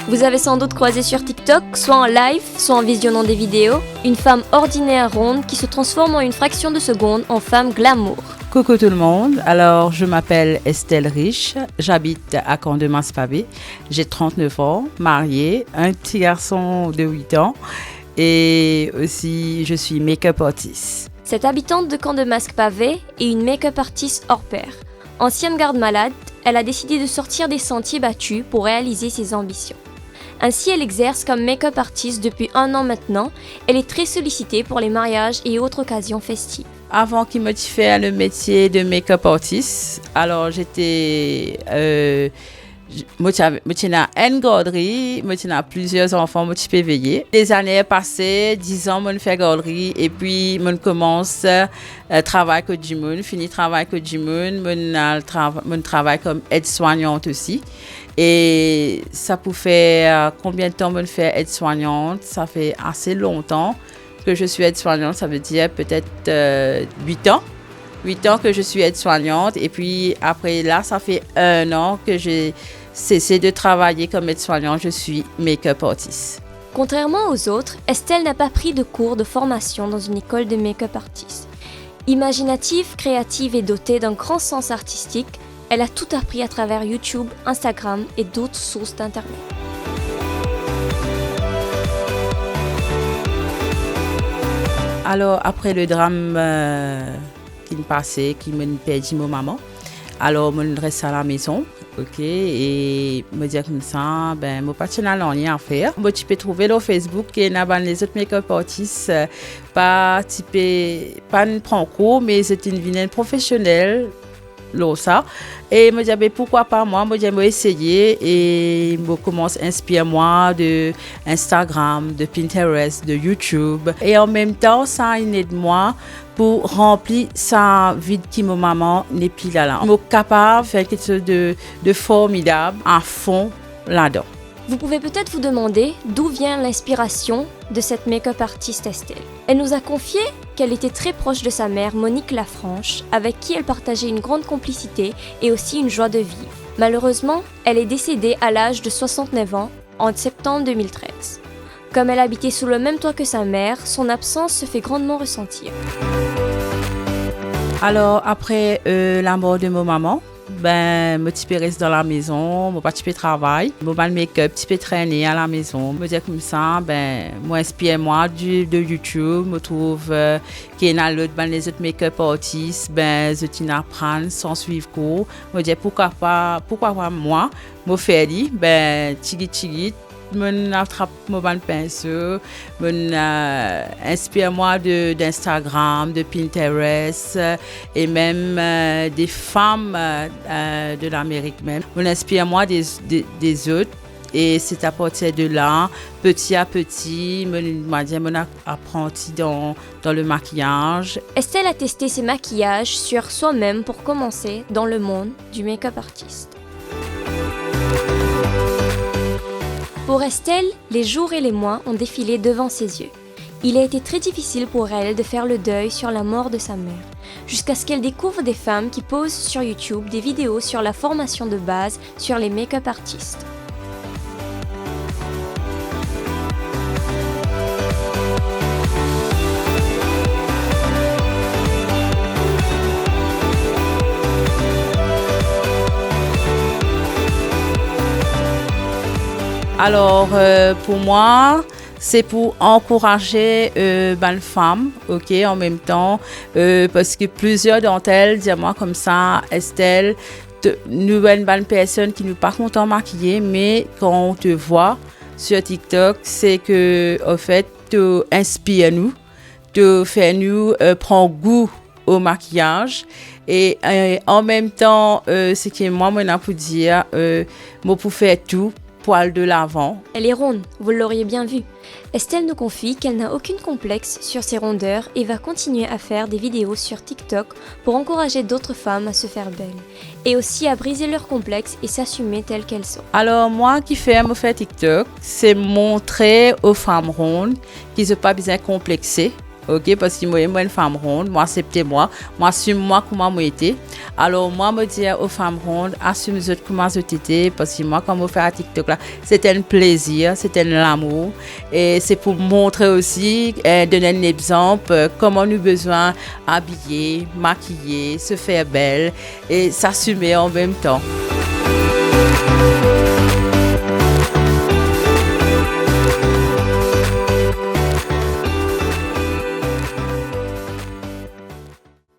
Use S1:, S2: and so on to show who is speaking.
S1: Vous avez sans doute croisé sur TikTok, soit en live, soit en visionnant des vidéos, une femme ordinaire ronde qui se transforme en une fraction de seconde en femme glamour.
S2: Coucou tout le monde, alors je m'appelle Estelle Riche, j'habite à Camp-de-Maspavé, j'ai 39 ans, mariée, un petit garçon de 8 ans et aussi je suis make-up artiste.
S1: Cette habitante de Camp-de-Maspavé est une make-up artiste hors pair. Ancienne garde-malade, elle a décidé de sortir des sentiers battus pour réaliser ses ambitions. Ainsi, elle exerce comme make-up artiste depuis 1 an maintenant. Elle est très sollicitée pour les mariages et autres occasions festives.
S2: Avant qu'il me fasse le métier de make-up artist, alors j'étais moi j'avais une garderie, moi j'avais plusieurs enfants, moi je peux veiller. Les années passées, 10 ans moi fais garderie et puis moi commence travail que du monde, fini travail que du monde, moi travaille comme aide-soignante aussi. Et ça peut faire combien de temps moi fais aide-soignante? Ça fait assez longtemps que je suis aide-soignante, ça veut dire peut-être 8 ans. 8 ans que je suis aide-soignante et puis après là, ça fait 1 an que j'ai cessé de travailler comme aide-soignante, je suis make-up artiste.
S1: Contrairement aux autres, Estelle n'a pas pris de cours de formation dans une école de make-up artiste. Imaginative, créative et dotée d'un grand sens artistique, elle a tout appris à travers YouTube, Instagram et d'autres sources d'internet.
S2: Alors après le drame qui me passait, qui me perdu ma maman, alors je reste à la maison, ok, et me dire comme ça, ben mon partenaire n'a rien à faire. Moi tu peux trouver le Facebook et les autres make-up artistes pas ne prend cours, mais c'est une vie professionnelle. Ça et me dit pourquoi pas moi j'ai essayé et me commence à inspirer moi de Instagram, de Pinterest, de YouTube et en même temps ça aide moi pour remplir sa vie qui ma maman n'est plus là. Je suis capable de faire quelque chose de formidable à fond là-dedans.
S1: Vous pouvez peut-être vous demander d'où vient l'inspiration de cette make-up artiste Estelle. Elle nous a confié qu'elle était très proche de sa mère Monique Lafranche, avec qui elle partageait une grande complicité et aussi une joie de vivre. Malheureusement, elle est décédée à l'âge de 69 ans en septembre 2013. Comme elle habitait sous le même toit que sa mère, son absence se fait grandement ressentir.
S2: Alors après la mort de ma maman, ben moi je reste dans la maison, moi pas je travailler, moi le make-up je traîner à la maison, me dire comme ça, ben moi inspire moi de YouTube, me trouve qu'il y en a l'autre les autres make-up artistes, ben je apprendre sans suivre cours, me dire pourquoi pas moi faire dit ben tigit je attrape mon pinceau, inspire moi d'Instagram, de Pinterest et même des femmes de l'Amérique même. Je inspire moi des autres et c'est à partir de là, petit à petit, je apprenti dans le maquillage.
S1: Estelle a testé ses maquillages sur soi-même pour commencer dans le monde du make-up artiste. Pour Estelle, les jours et les mois ont défilé devant ses yeux. Il a été très difficile pour elle de faire le deuil sur la mort de sa mère, jusqu'à ce qu'elle découvre des femmes qui posent sur YouTube des vidéos sur la formation de base sur les make-up artistes.
S2: Alors, pour moi, c'est pour encourager les femmes, ok, en même temps, parce que plusieurs d'entre elles disent moi comme ça, Estelle, nous sommes une personne qui nous pas content maquiller, mais quand on te voit sur TikTok, c'est que en fait, tu inspires nous, tu fais nous prendre goût au maquillage et en même temps, c'est que moi, pour dire, moi pour faire tout. Poil de l'avant.
S1: Elle est ronde, vous l'auriez bien vu. Estelle nous confie qu'elle n'a aucune complexe sur ses rondeurs et va continuer à faire des vidéos sur TikTok pour encourager d'autres femmes à se faire belles et aussi à briser leurs complexes et s'assumer telles qu'elles sont.
S2: Alors moi qui fais TikTok, c'est montrer aux femmes rondes qu'ils n'ont pas besoin de complexer. OK, parce que moi une femme ronde, moi acceptez-moi, moi assume moi comment moi été. Alors moi me dire aux femmes rondes, assume vous comment vous étiez parce que moi quand je fais à TikTok là, c'était un plaisir, c'était l'amour et c'est pour montrer aussi donner un exemple comment nous besoin habiller, maquiller, se faire belle et s'assumer en même temps.